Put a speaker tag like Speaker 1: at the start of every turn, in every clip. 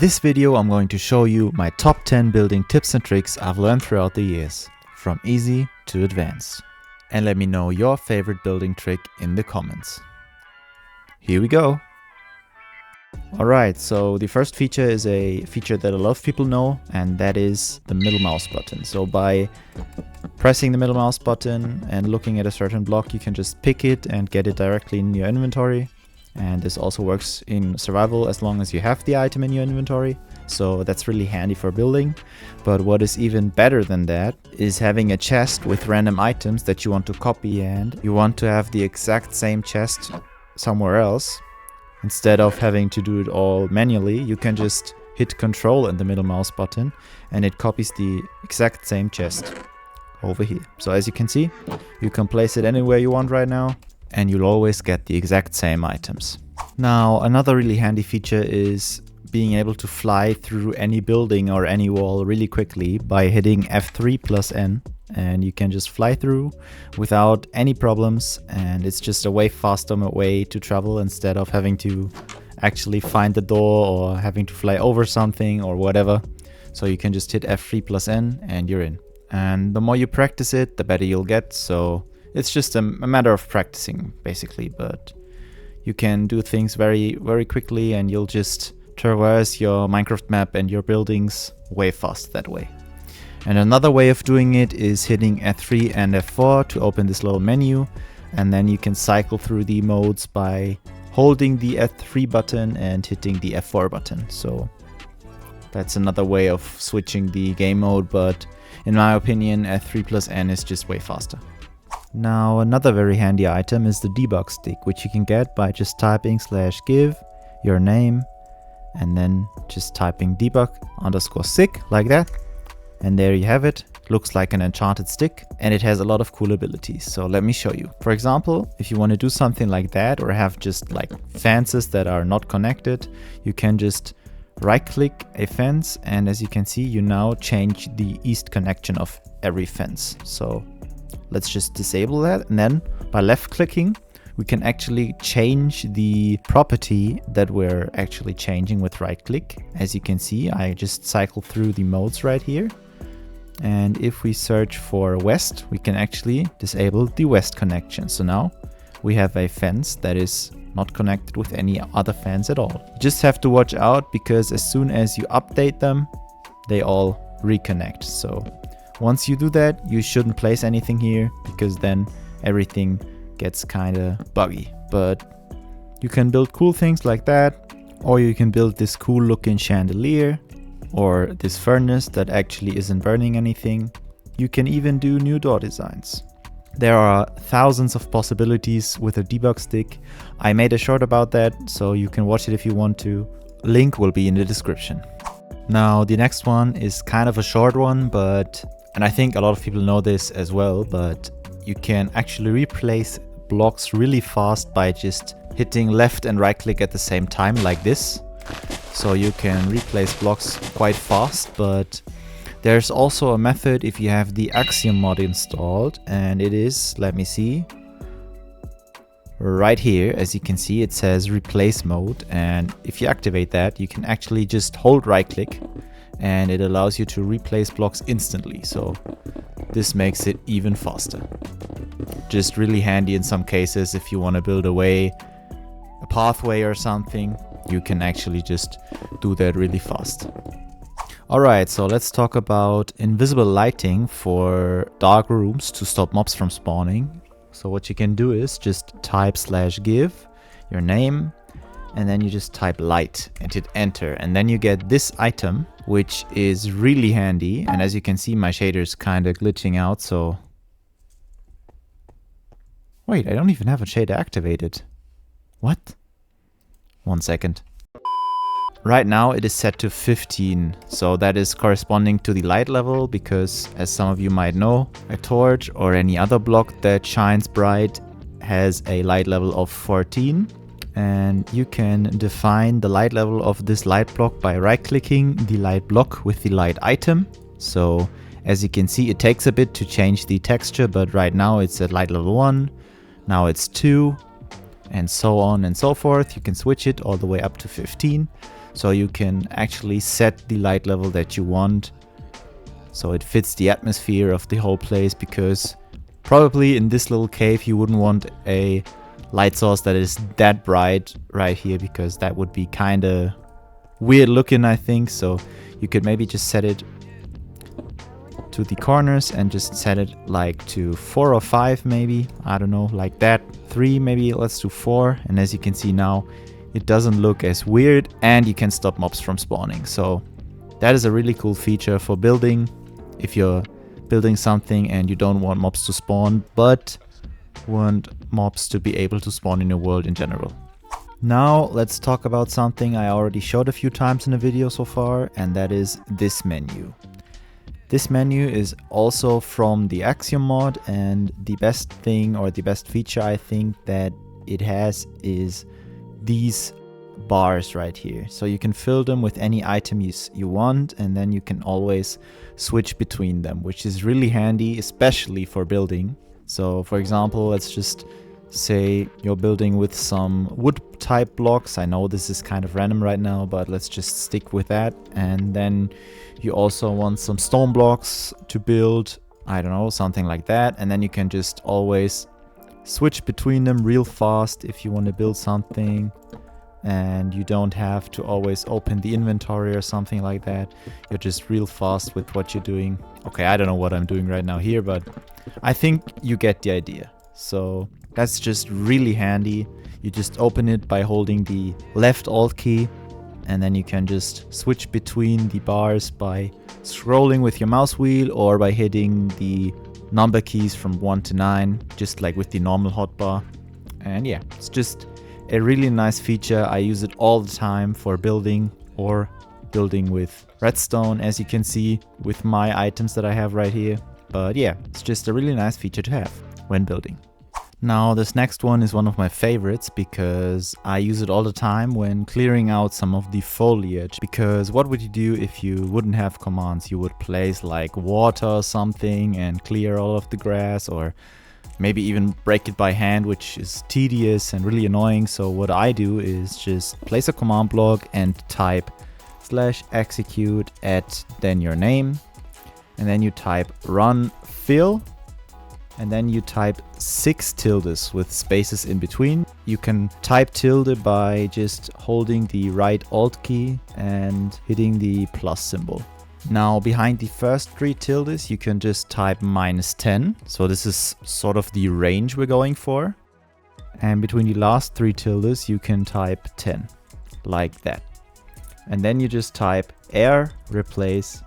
Speaker 1: this video I'm going to show you my top 10 building tips and tricks I've learned throughout the years, from easy to advanced. And let me know your favorite building trick in the comments. Here we go! Alright, so the first feature is a feature that a lot of people know, and that is the middle mouse button. So by pressing the middle mouse button and looking at a certain block, you can just pick it and get it directly in your inventory. And this also works in survival as long as you have the item in your inventory. So that's really handy for building. But what is even better than that is having a chest with random items that you want to copy, and you want to have the exact same chest somewhere else. Instead of having to do it all manually, you can just hit Control and the middle mouse button and it copies the exact same chest over here. So as you can see, you can place it anywhere you want right now, and you'll always get the exact same items. Now, another really handy feature is being able to fly through any building or any wall really quickly by hitting F3 plus N, and you can just fly through without any problems, and it's just a way faster way to travel instead of having to actually find the door or having to fly over something or whatever. So you can just hit F3 plus N and you're in. And the more you practice it, the better you'll get. So it's just a matter of practicing, basically, but you can do things very, very quickly, and you'll just traverse your Minecraft map and your buildings way fast that way. And another way of doing it is hitting F3 and F4 to open this little menu, and then you can cycle through the modes by holding the F3 button and hitting the F4 button. So that's another way of switching the game mode, but in my opinion, F3 plus N is just way faster. Now, another very handy item is the Debug Stick, which you can get by just typing /give your name and then just typing debug_stick like that. And there you have it. Looks like an enchanted stick, and it has a lot of cool abilities. So let me show you. For example, if you want to do something like that, or have just like fences that are not connected, you can just right click a fence, and as you can see, you now change the east connection of every fence. So let's just disable that, and then by left clicking we can actually change the property that we're actually changing with right click. As you can see, I just cycle through the modes right here, and if we search for west, we can actually disable the west connection. So now we have a fence that is not connected with any other fence at all. You just have to watch out, because as soon as you update them, they all reconnect. So once you do that, you shouldn't place anything here, because then everything gets kind of buggy. But you can build cool things like that, or you can build this cool looking chandelier, or this furnace that actually isn't burning anything. You can even do new door designs. There are thousands of possibilities with a debug stick. I made a short about that, so you can watch it if you want to. Link will be in the description. Now, the next one is kind of a short one, and I think a lot of people know this as well, but you can actually replace blocks really fast by just hitting left and right click at the same time like this. So you can replace blocks quite fast, but there's also a method if you have the Axiom mod installed, and it is, let me see, right here. As you can see, it says replace mode, and if you activate that, you can actually just hold right click and it allows you to replace blocks instantly. So this makes it even faster. Just really handy in some cases if you want to build a pathway or something. You can actually just do that really fast. Alright, so let's talk about invisible lighting for dark rooms to stop mobs from spawning. So what you can do is just type /give your name, and then you just type light and hit enter, and then you get this item, which is really handy. And as you can see, my shader is kind of glitching out, so wait, I don't even have a shader activated. What? 1 second. Right now it is set to 15, so that is corresponding to the light level, because as some of you might know, a torch or any other block that shines bright has a light level of 14, and you can define the light level of this light block by right clicking the light block with the light item. So as you can see, it takes a bit to change the texture, but right now it's at light level 1, now it's 2, and so on and so forth. You can switch it all the way up to 15. So you can actually set the light level that you want so it fits the atmosphere of the whole place, because probably in this little cave you wouldn't want a light source that is that bright right here, because that would be kind of weird looking, I think. So you could maybe just set it to the corners and just set it like to 4 or 5 maybe, I don't know, like that. 3 maybe, let's do 4. And as you can see now, it doesn't look as weird, and you can stop mobs from spawning. So that is a really cool feature for building, if you're building something and you don't want mobs to spawn but want mobs to be able to spawn in your world in general. Now let's talk about something I already showed a few times in the video so far, and that is this menu. This menu is also from the Axiom mod, and the best thing, or the best feature I think that it has, is these bars right here. So you can fill them with any item you want, and then you can always switch between them, which is really handy, especially for building. So for example, let's just say you're building with some wood type blocks. I know this is kind of random right now, but let's just stick with that. And then you also want some stone blocks to build, I don't know, something like that. And then you can just always switch between them real fast if you want to build something, and you don't have to always open the inventory or something like that. You're just real fast with what you're doing. Okay, I don't know what I'm doing right now here, but I think you get the idea. So that's just really handy. You just open it by holding the left Alt key, and then you can just switch between the bars by scrolling with your mouse wheel or by hitting the number keys from 1 to 9, just like with the normal hotbar. And yeah, it's just a really nice feature. I use it all the time for building or building with redstone, as you can see with my items that I have right here. But yeah, it's just a really nice feature to have when building. Now this next one is one of my favorites, because I use it all the time when clearing out some of the foliage. Because what would you do if you wouldn't have commands? You would place like water or something and clear all of the grass, or maybe even break it by hand, which is tedious and really annoying. So what I do is just place a command block and type /execute at then your name, and then you type run fill, and then you type 6 tildes with spaces in between. You can type tilde by just holding the right Alt key and hitting the plus symbol. Now behind the first 3 tildes you can just type -10, so this is sort of the range we're going for. And between the last 3 tildes you can type 10, like that. And then you just type air replace,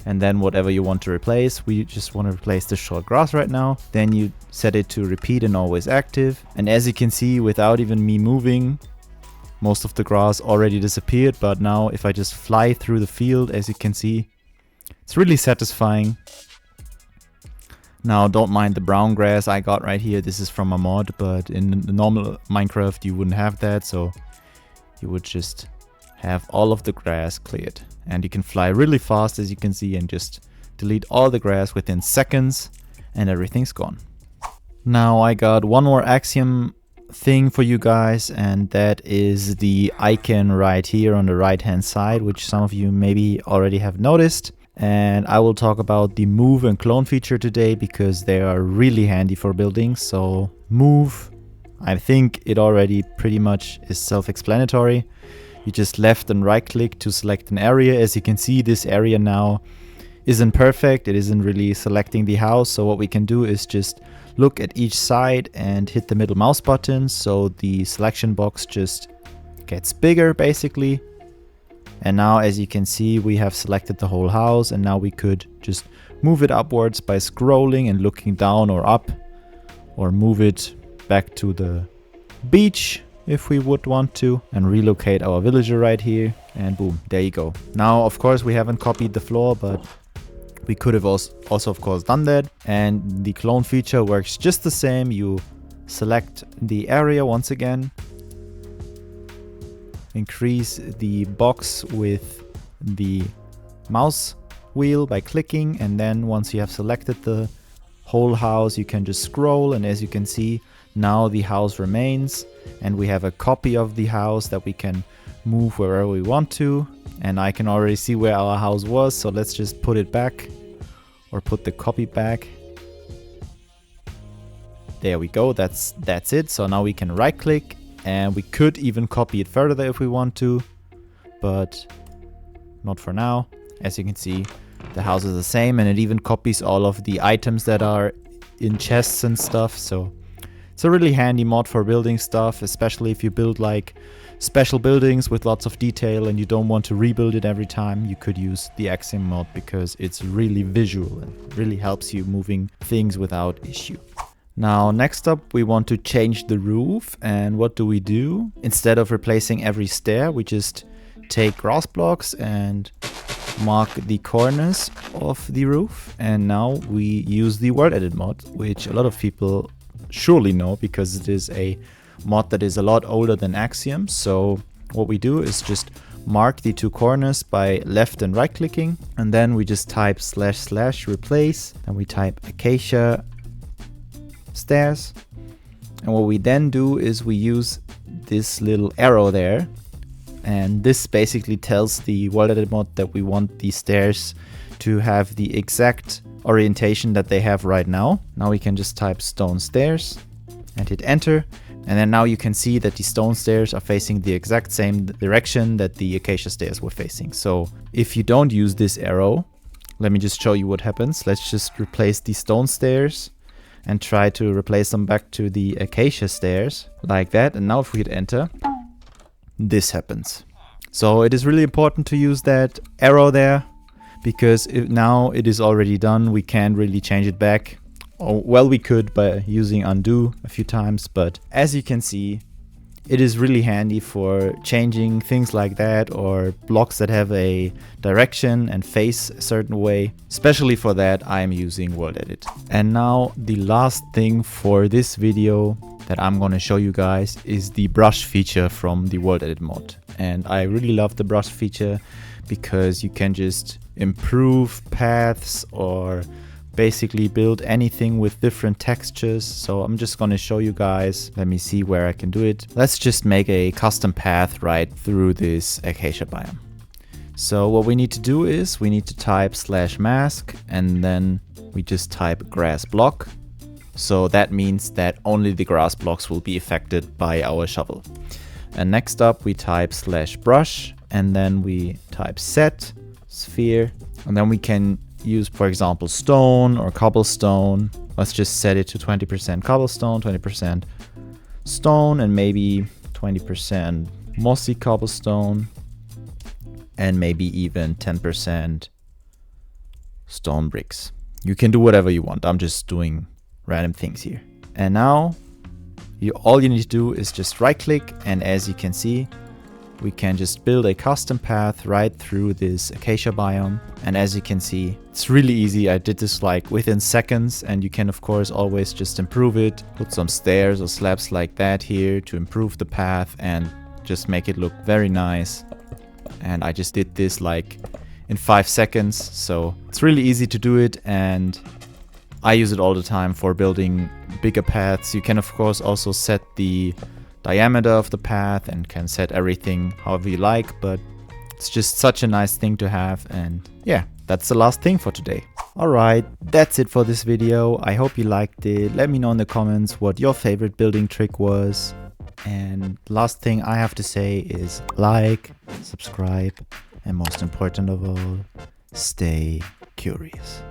Speaker 1: and then whatever you want to replace. We just want to replace the short grass right now. Then you set it to repeat and always active. And as you can see, without even me moving, most of the grass already disappeared. But now if I just fly through the field, as you can see, it's really satisfying. Now don't mind the brown grass I got right here. This is from a mod, but in the normal Minecraft you wouldn't have that. So you would just have all of the grass cleared. And you can fly really fast, as you can see, and just delete all the grass within seconds and everything's gone. Now I got one more Axiom thing for you guys, and that is the icon right here on the right hand side, which some of you maybe already have noticed. And I will talk about the move and clone feature today, because they are really handy for building. So move, I think it already pretty much is self-explanatory. You just left and right click to select an area. As you can see, this area now isn't perfect. It isn't really selecting the house. So what we can do is just look at each side and hit the middle mouse button. So the selection box just gets bigger basically. And now as you can see, we have selected the whole house, and now we could just move it upwards by scrolling and looking down or up, or move it back to the beach if we would want to, and relocate our villager right here, and boom, there you go. Now of course we haven't copied the floor, but we could have also of course done that. And the clone feature works just the same. You select the area once again, increase the box with the mouse wheel by clicking, and then once you have selected the whole house you can just scroll, and as you can see, now the house remains, and we have a copy of the house that we can move wherever we want to. And I can already see where our house was, so let's just put it back, or put the copy back. There we go, that's it. So now we can right click, and we could even copy it further if we want to, but not for now. As you can see, the house is the same, and it even copies all of the items that are in chests and stuff. So it's a really handy mod for building stuff, especially if you build like special buildings with lots of detail and you don't want to rebuild it every time. You could use the Axiom mod because it's really visual and really helps you moving things without issue. Now, next up, we want to change the roof. And what do? Instead of replacing every stair, we just take grass blocks and mark the corners of the roof. And now we use the Worldedit mod, which a lot of people surely know because it is a mod that is a lot older than Axiom. So what we do is just mark the 2 corners by left and right clicking, and then we just type / replace, and we type acacia stairs. And what we then do is we use this little arrow there, and this basically tells the Worldedit mod that we want the stairs to have the exact orientation that they have right now. Now we can just type stone stairs and hit enter. And then now you can see that the stone stairs are facing the exact same direction that the acacia stairs were facing. So if you don't use this arrow, let me just show you what happens. Let's just replace the stone stairs and try to replace them back to the acacia stairs like that. And now if we hit enter, this happens. So it is really important to use that arrow there, because now it is already done. We can't really change it back. Oh, well, we could by using undo a few times, but as you can see, it is really handy for changing things like that, or blocks that have a direction and face a certain way. Especially for that, I'm using Worldedit. And now the last thing for this video that I'm going to show you guys is the brush feature from the Worldedit mod. And I really love the brush feature because you can just improve paths or basically build anything with different textures. So I'm just going to show you guys. Let me see where I can do it. Let's just make a custom path right through this acacia biome. So what we need to do is we need to type /mask, and then we just type grass block. So that means that only the grass blocks will be affected by our shovel. And next up we type /brush, and then we type set sphere, and then we can use, for example, stone or cobblestone. Let's just set it to 20% cobblestone, 20% stone, and maybe 20% mossy cobblestone, and maybe even 10% stone bricks. You can do whatever you want. I'm just doing random things here. And now all you need to do is just right click, and as you can see, we can just build a custom path right through this acacia biome. And as you can see, it's really easy. I did this like within seconds, and you can of course always just improve it. Put some stairs or slabs like that here to improve the path and just make it look very nice. And I just did this like in 5 seconds. So it's really easy to do it, and I use it all the time for building bigger paths. You can of course also set the diameter of the path and can set everything however you like, but it's just such a nice thing to have. And yeah, that's the last thing for today. Alright, that's it for this video. I hope you liked it. Let me know in the comments what your favorite building trick was. And last thing I have to say is like, subscribe, and most important of all, stay curious.